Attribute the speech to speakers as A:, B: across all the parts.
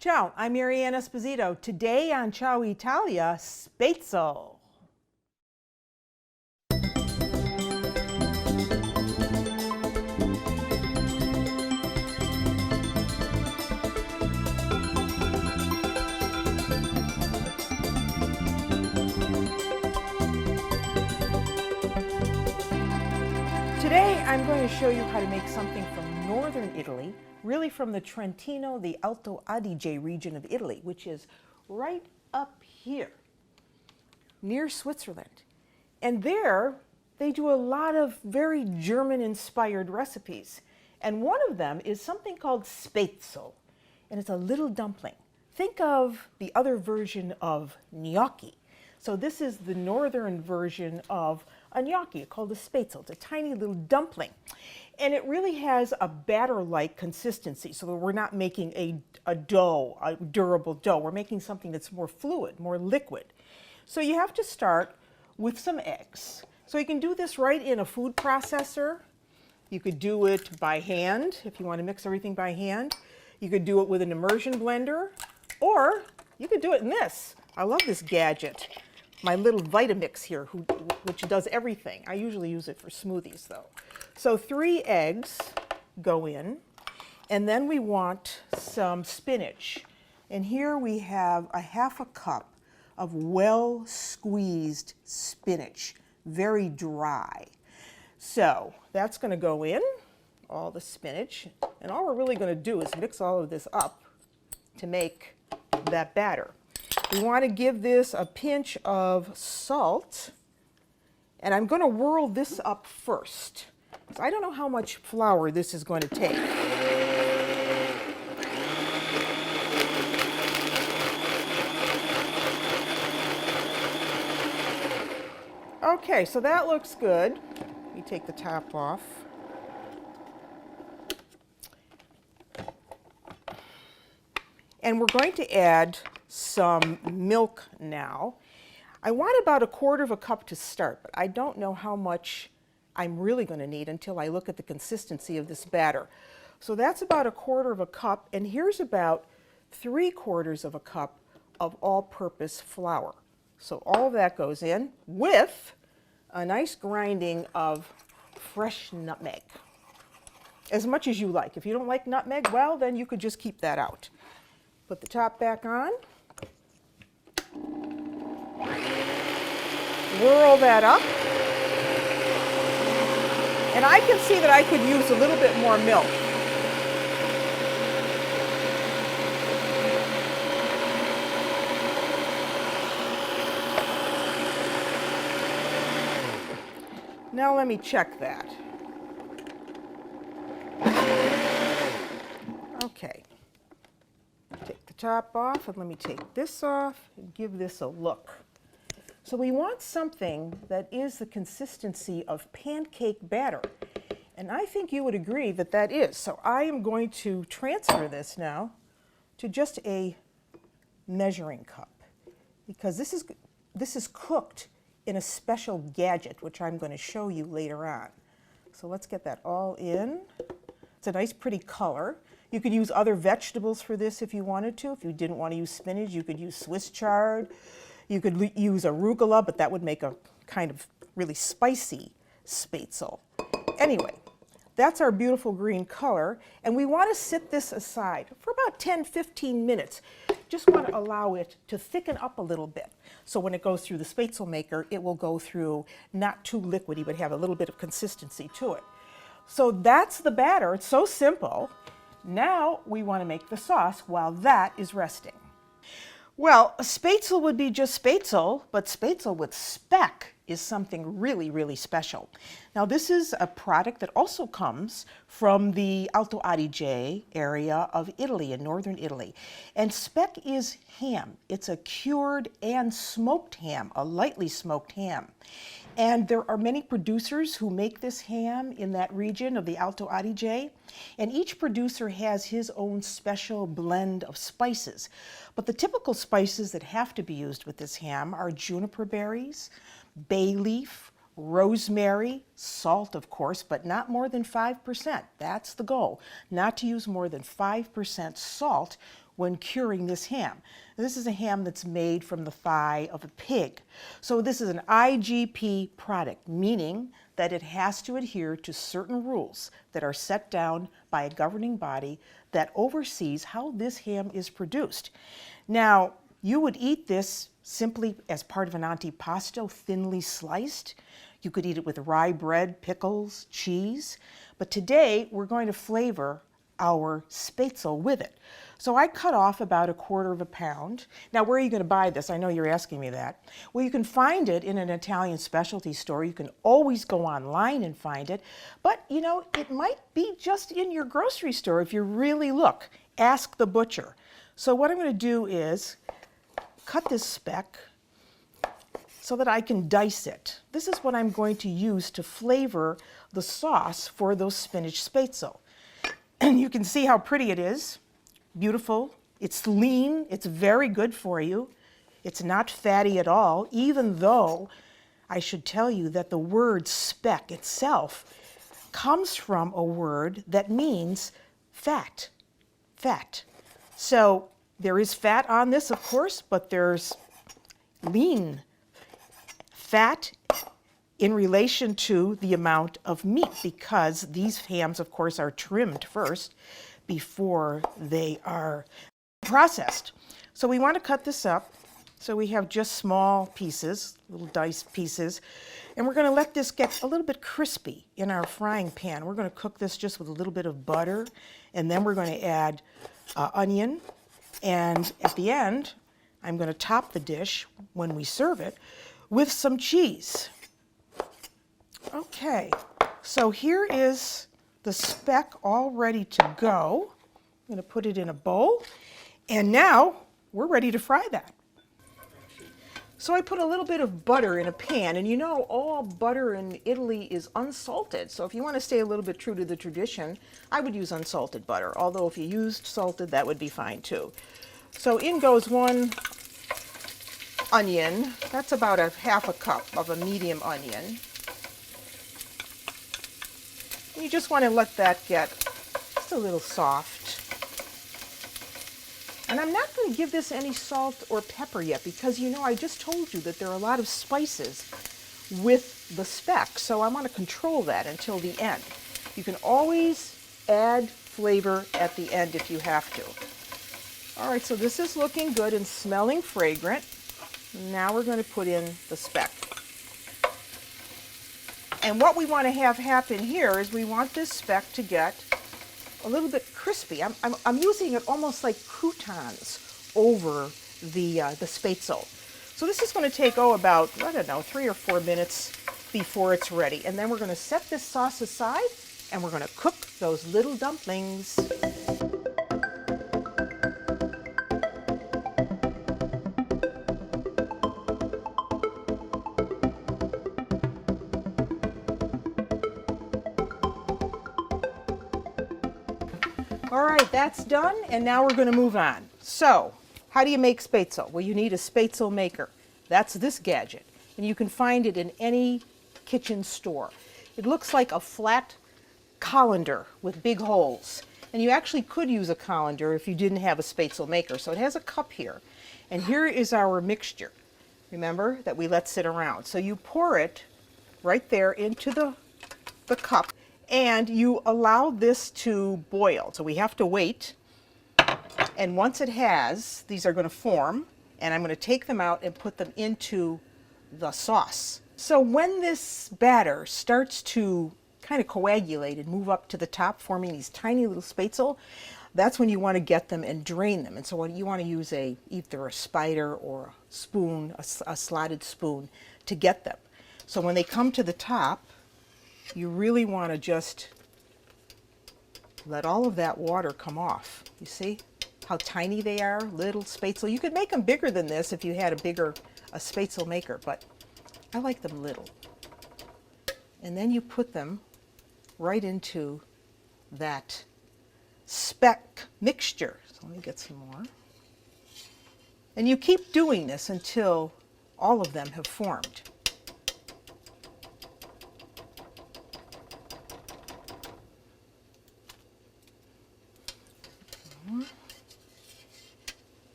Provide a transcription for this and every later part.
A: Ciao, I'm Mary Ann Esposito. Today on Ciao Italia, Spaetzle. Today I'm going to show you how to make something from northern Italy, really from the Trentino, the Alto Adige region of Italy, which is right up here near Switzerland. And there they do a lot of very German-inspired recipes. And one of them is something called Spaetzle, and it's a little dumpling. Think of the other version of gnocchi. So this is the northern version of a gnocchi called a Spaetzle. It's a tiny little dumpling. And it really has a batter-like consistency, so that we're not making a dough, a durable dough. We're making something that's more fluid, more liquid. So you have to start with some eggs. So you can do this right in a food processor. You could do it by hand if you want to mix everything by hand. You could do it with an immersion blender, or you could do it in this. I love this gadget. My little Vitamix here, which does everything. I usually use it for smoothies though. So 3 eggs go in, and then we want some spinach. And here we have a ½ cup of well squeezed spinach, very dry. So that's going to go in, all the spinach, and all we're really going to do is mix all of this up to make that batter. We want to give this a pinch of salt, and I'm going to whirl this up first. So I don't know how much flour this is going to take. Okay, so that looks good. Let me take the top off. And we're going to add some milk now. I want about 1/4 cup to start, but I don't know how much I'm really going to need until I look at the consistency of this batter. So that's about 1/4 cup, and here's about 3/4 cup of all-purpose flour. So all of that goes in with a nice grinding of fresh nutmeg. As much as you like. If you don't like nutmeg, well, then you could just keep that out. Put the top back on. Whirl that up. And I can see that I could use a little bit more milk. Now let me check that. Okay. Take the top off, and let me take this off and give this a look. So we want something that is the consistency of pancake batter. And I think you would agree that that is. So I am going to transfer this now to just a measuring cup, because this is cooked in a special gadget, which I'm going to show you later on. So let's get that all in. It's a nice pretty color. You could use other vegetables for this if you wanted to. If you didn't want to use spinach, you could use Swiss chard. You could use arugula, but that would make a kind of really spicy Spaetzle. Anyway, that's our beautiful green color, and we want to sit this aside for about 10-15 minutes. Just want to allow it to thicken up a little bit. So when it goes through the Spaetzle maker, it will go through not too liquidy, but have a little bit of consistency to it. So that's the batter. It's so simple. Now we want to make the sauce while that is resting. Well, a Spaetzle would be just Spaetzle, but Spaetzle with speck is something really, really special. Now this is a product that also comes from the Alto Adige area of Italy, in northern Italy. And speck is ham. It's a cured and smoked ham, a lightly smoked ham. And there are many producers who make this ham in that region of the Alto Adige, and each producer has his own special blend of spices. But the typical spices that have to be used with this ham are juniper berries, bay leaf, rosemary, salt of course, but not more than 5%. That's the goal, not to use more than 5% salt when curing this ham. This is a ham that's made from the thigh of a pig. So this is an IGP product, meaning that it has to adhere to certain rules that are set down by a governing body that oversees how this ham is produced. Now, you would eat this simply as part of an antipasto, thinly sliced. You could eat it with rye bread, pickles, cheese. But today, we're going to flavor our Spaetzle with it. So I cut off about 1/4 pound. Now, where are you going to buy this? I know you're asking me that. Well, you can find it in an Italian specialty store. You can always go online and find it. But, you know, it might be just in your grocery store if you really look. Ask the butcher. So what I'm going to do is cut this speck so that I can dice it. This is what I'm going to use to flavor the sauce for those spinach Spaetzle. And you can see how pretty it is. Beautiful. It's lean. It's very good for you. It's not fatty at all, even though I should tell you that the word speck itself comes from a word that means fat. Fat. So there is fat on this, of course, but there's lean fat in relation to the amount of meat, because these hams, of course, are trimmed first before they are processed. So we want to cut this up. So we have just small pieces, little diced pieces, and we're going to let this get a little bit crispy in our frying pan. We're going to cook this just with a little bit of butter, and then we're going to add onion, and at the end, I'm going to top the dish when we serve it with some cheese. Okay, so here is the speck all ready to go. I'm going to put it in a bowl, and now we're ready to fry that. So I put a little bit of butter in a pan, and you know all butter in Italy is unsalted, so if you want to stay a little bit true to the tradition, I would use unsalted butter, although if you used salted, that would be fine too. So in goes 1 onion. That's about 1/2 cup of a medium onion. You just want to let that get just a little soft. And I'm not going to give this any salt or pepper yet, because you know I just told you that there are a lot of spices with the speck, so I want to control that until the end. You can always add flavor at the end if you have to. All right, so this is looking good and smelling fragrant. Now we're going to put in the speck. And what we want to have happen here is we want this speck to get a little bit crispy. I'm using it almost like croutons over the Spaetzle. So this is going to take, about, I don't know, 3 or 4 minutes before it's ready. And then we're going to set this sauce aside, and we're going to cook those little dumplings. All right, that's done, and now we're going to move on. So, how do you make Spaetzle? Well, you need a Spaetzle maker. That's this gadget, and you can find it in any kitchen store. It looks like a flat colander with big holes, and you actually could use a colander if you didn't have a Spaetzle maker. So it has a cup here, and here is our mixture. Remember that we let sit around. So you pour it right there into the cup, and you allow this to boil. So we have to wait. And once it has, these are going to form, and I'm going to take them out and put them into the sauce. So when this batter starts to kind of coagulate and move up to the top, forming these tiny little Spaetzle, that's when you want to get them and drain them. And so you want to use either a spider or a spoon, a slotted spoon, to get them. So when they come to the top, you really want to just let all of that water come off. You see how tiny they are, little Spaetzle. You could make them bigger than this if you had a Spaetzle maker, but I like them little. And then you put them right into that speck mixture. So let me get some more. And you keep doing this until all of them have formed.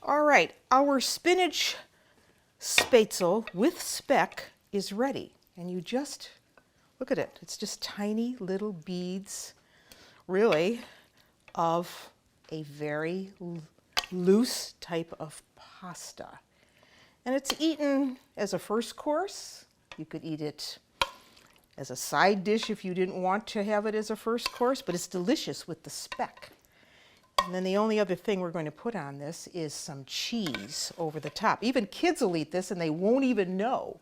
A: All right, our spinach Spaetzle with speck is ready. And you just, look at it, it's just tiny little beads, really, of a very loose type of pasta. And it's eaten as a first course. You could eat it as a side dish if you didn't want to have it as a first course, but it's delicious with the speck. And then the only other thing we're going to put on this is some cheese over the top. Even kids will eat this and they won't even know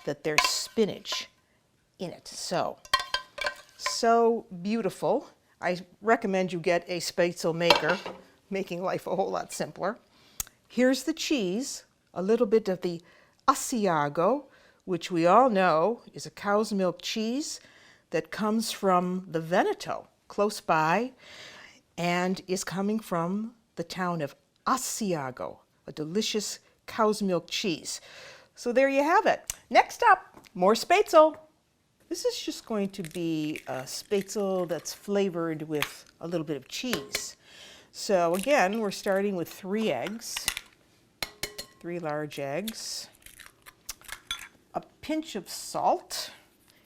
A: that there's spinach in it. So beautiful. I recommend you get a Spaetzle maker, making life a whole lot simpler. Here's the cheese, a little bit of the Asiago, which we all know is a cow's milk cheese that comes from the Veneto, close by, and is coming from the town of Asiago, a delicious cow's milk cheese. So there you have it. Next up, more Spaetzle. This is just going to be a Spaetzle that's flavored with a little bit of cheese. So again, we're starting with 3 eggs, 3 large eggs, a pinch of salt.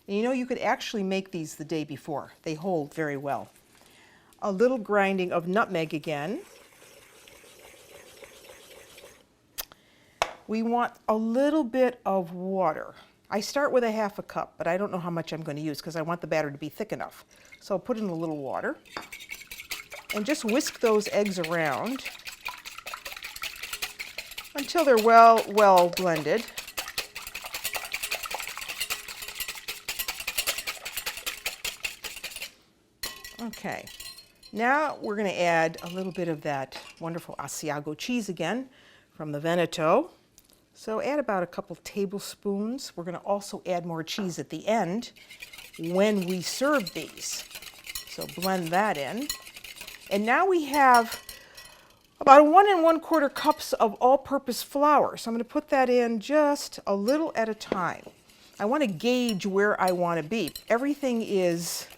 A: And you know, you could actually make these the day before. They hold very well. A little grinding of nutmeg again. We want a little bit of water. I start with a 1/2 cup, but I don't know how much I'm going to use because I want the batter to be thick enough. So I'll put in a little water and just whisk those eggs around until they're well blended. Okay. Now we're going to add a little bit of that wonderful Asiago cheese again from the Veneto. So add about a couple tablespoons. We're going to also add more cheese at the end when we serve these. So blend that in. And now we have about 1 1/4 cups of all-purpose flour. So I'm going to put that in just a little at a time. I want to gauge where I want to be. Everything is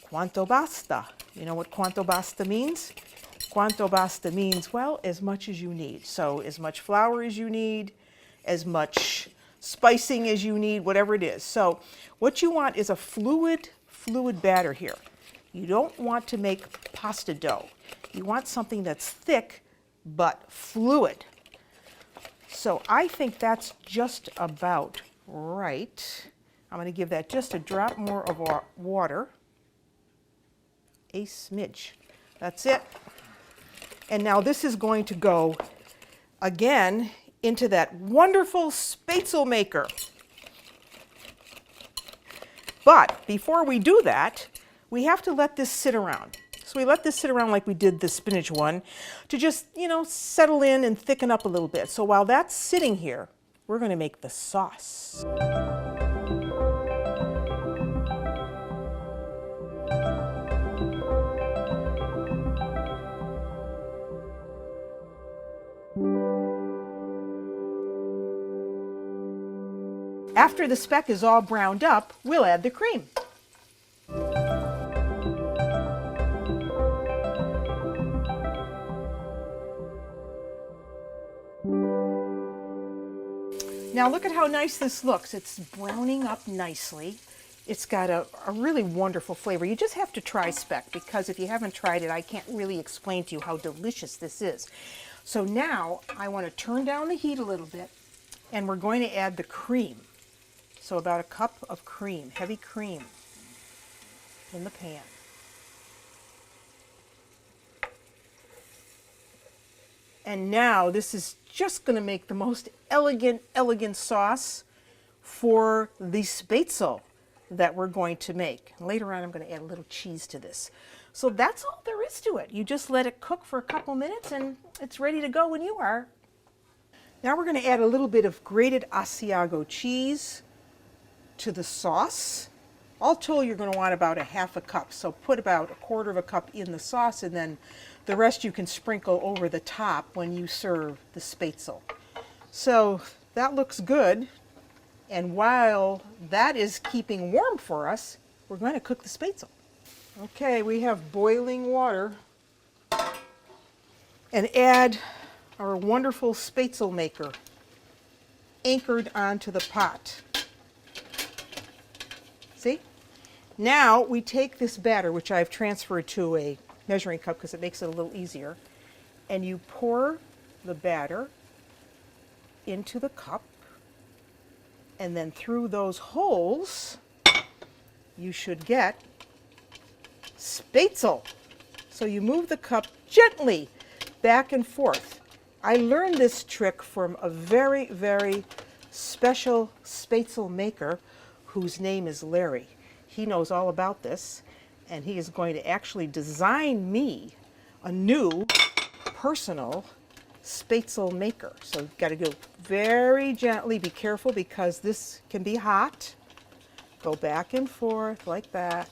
A: quanto basta. You know what quanto basta means? Quanto basta means, well, as much as you need. So as much flour as you need, as much spicing as you need, whatever it is. So what you want is a fluid batter here. You don't want to make pasta dough. You want something that's thick but fluid. So I think that's just about right. I'm going to give that just a drop more of our water. A smidge. That's it. And now this is going to go again into that wonderful Spaetzle maker. But before we do that, we have to let this sit around. So we let this sit around like we did the spinach one to just, you know, settle in and thicken up a little bit. So while that's sitting here, we're going to make the sauce. After the speck is all browned up, we'll add the cream. Now look at how nice this looks. It's browning up nicely. It's got a really wonderful flavor. You just have to try speck because if you haven't tried it, I can't really explain to you how delicious this is. So now I want to turn down the heat a little bit and we're going to add the cream. So about a cup of cream, heavy cream in the pan. And now this is just going to make the most elegant sauce for the Spaetzle that we're going to make. Later on I'm going to add a little cheese to this. So that's all there is to it. You just let it cook for a couple minutes and it's ready to go when you are. Now we're going to add a little bit of grated Asiago cheese to the sauce. All told, you're going to want about a 1/2 cup. So put about 1/4 cup in the sauce and then the rest you can sprinkle over the top when you serve the Spaetzle. So that looks good. And while that is keeping warm for us, we're going to cook the Spaetzle. Okay, we have boiling water. and add our wonderful Spaetzle maker anchored onto the pot. See? Now we take this batter, which I've transferred to a measuring cup because it makes it a little easier, and you pour the batter into the cup, and then through those holes you should get Spaetzle. So you move the cup gently back and forth. I learned this trick from a very, very special Spaetzle maker whose name is Larry. He knows all about this, and he is going to actually design me a new personal Spaetzle maker. So you've got to go very gently, be careful because this can be hot. Go back and forth like that.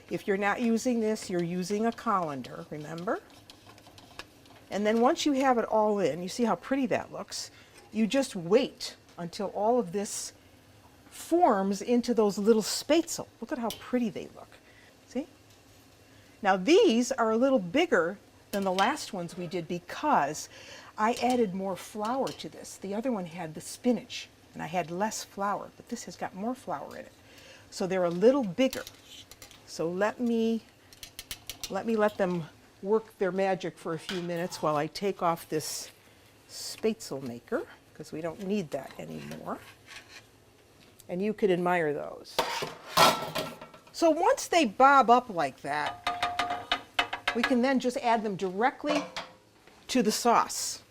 A: If you're not using this, you're using a colander, remember? And then once you have it all in, you see how pretty that looks, you just wait until all of this forms into those little Spaetzle. Look at how pretty they look. See? Now these are a little bigger than the last ones we did because I added more flour to this. The other one had the spinach and I had less flour, but this has got more flour in it. So they're a little bigger. So let them work their magic for a few minutes while I take off this Spaetzle maker, because we don't need that anymore. And you could admire those. So once they bob up like that, we can then just add them directly to the sauce.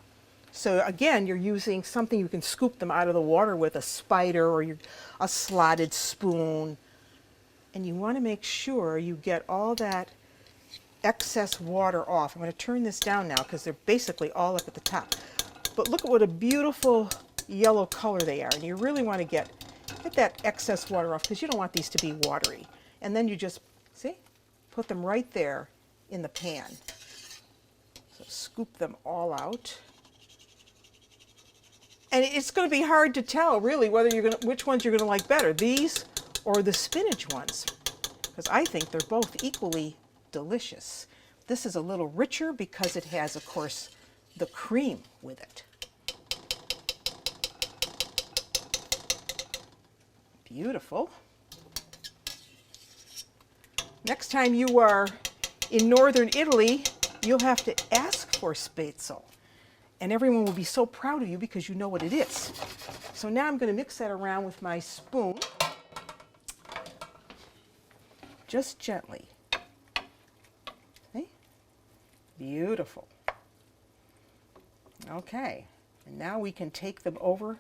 A: So again, you're using something you can scoop them out of the water with, a spider or a slotted spoon. And you want to make sure you get all that excess water off. I'm going to turn this down now because they're basically all up at the top. But look at what a beautiful yellow color they are. And you really want to get that excess water off because you don't want these to be watery. And then you just, see, put them right there in the pan. So scoop them all out. And it's going to be hard to tell really whether which ones you're going to like better, these or the spinach ones, because I think they're both equally delicious. This is a little richer because it has, of course, the cream with it. Beautiful. Next time you are in northern Italy, you'll have to ask for Spaetzle. And everyone will be so proud of you because you know what it is. So now I'm going to mix that around with my spoon. Just gently. See? Beautiful. Okay, and now we can take them over,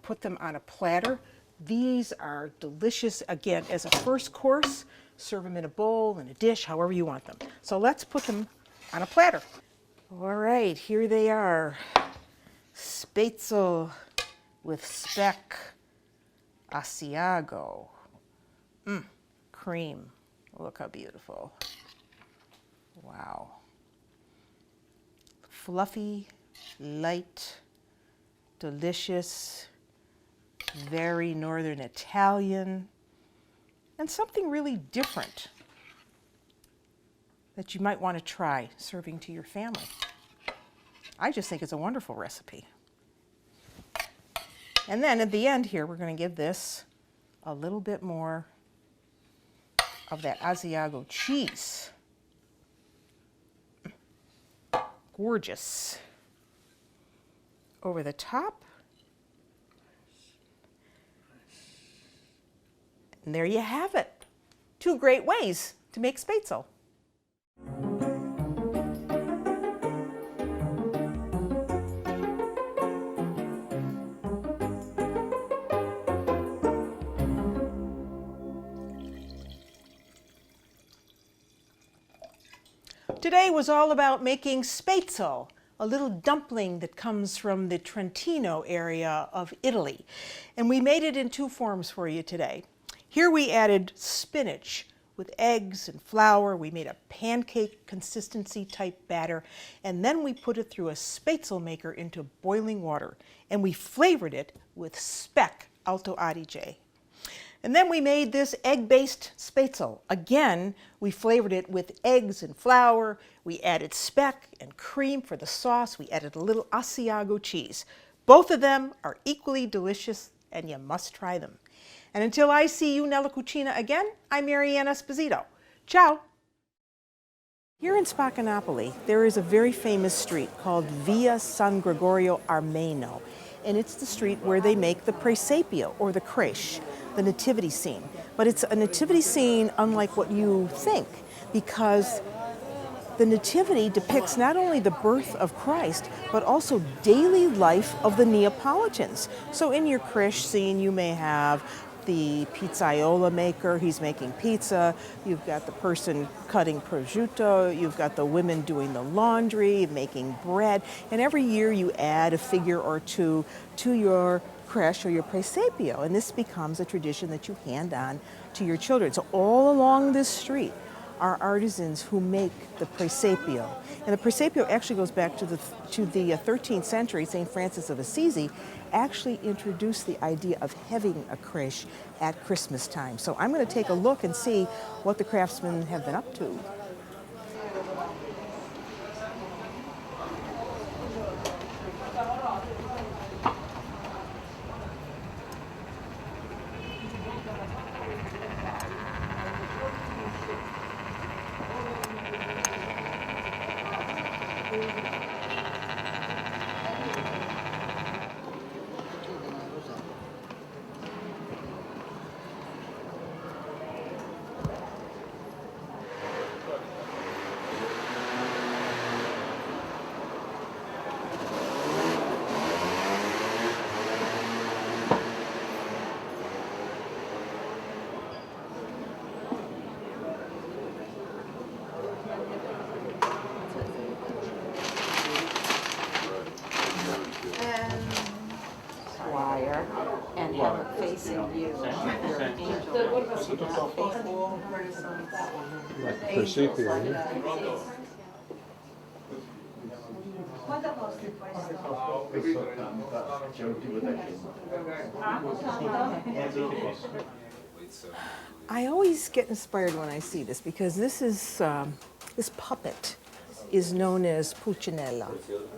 A: put them on a platter. These are delicious, again, as a first course. Serve them in a bowl, in a dish, however you want them. So let's put them on a platter. All right, here they are. Spaetzle with speck Asiago. Cream. Look how beautiful. Wow. Fluffy, light, delicious, very northern Italian, and something really different that you might want to try serving to your family. I just think it's a wonderful recipe. And then at the end here, we're going to give this a little bit more of that Asiago cheese. Gorgeous. Over the top. And there you have it. 2 great ways to make Spaetzle. Today was all about making Spaetzle, a little dumpling that comes from the Trentino area of Italy. And we made it in 2 forms for you today. Here we added spinach with eggs and flour. We made a pancake consistency type batter, and then we put it through a Spaetzle maker into boiling water, and we flavored it with speck Alto Adige. And then we made this egg-based Spaetzle. Again, we flavored it with eggs and flour. We added speck and cream for the sauce. We added a little Asiago cheese. Both of them are equally delicious, and you must try them. And until I see you nella cucina again, I'm Mary Ann Esposito. Ciao! Here in Spaetzle, there is a very famous street called Via San Gregorio Armeno. And it's the street where they make the presepio, or the creche, the nativity scene. But it's a nativity scene unlike what you think, because the nativity depicts not only the birth of Christ, but also daily life of the Neapolitans. So in your creche scene, you may have the pizzaiola maker, he's making pizza, you've got the person cutting prosciutto, you've got the women doing the laundry, making bread, and every year you add a figure or two to your creche or your presepio, and this becomes a tradition that you hand on to your children. So all along this street are artisans who make the presepio. And the presepio actually goes back to the 13th century. St. Francis of Assisi actually introduced the idea of having a creche at Christmas time. So I'm going to take a look and see what the craftsmen have been up to.
B: And have it facing you. Your angel.
C: Like presepio.
A: I always get inspired when I see this, because this is this puppet is known as Pulcinella,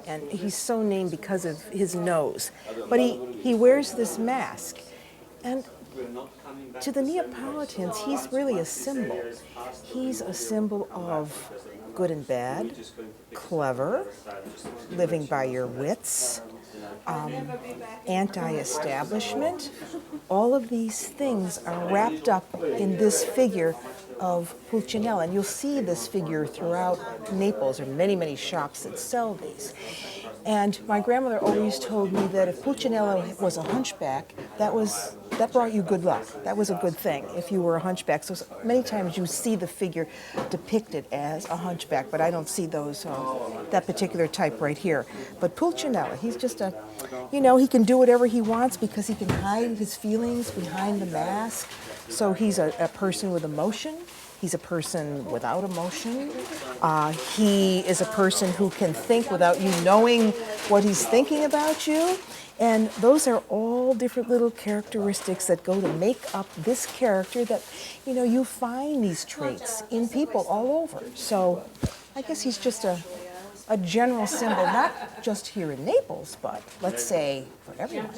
A: and he's so named because of his nose. But he wears this mask, and to the Neapolitans, he's really a symbol. He's a symbol of good and bad, clever, living by your wits, anti-establishment. All of these things are wrapped up in this figure of Pulcinella, and you'll see this figure throughout Naples. There are many, many shops that sell these. And my grandmother always told me that if Pulcinella was a hunchback, that brought you good luck. That was a good thing if you were a hunchback. So many times you see the figure depicted as a hunchback, but I don't see those that particular type right here. But Pulcinella, he's just a, he can do whatever he wants because he can hide his feelings behind the mask. So he's a person with emotion. He's a person without emotion. He is a person who can think without you knowing what he's thinking about you. And those are all different little characteristics that go to make up this character that, you find these traits in people all over. So I guess he's just a general symbol, not just here in Naples, but let's say for everyone.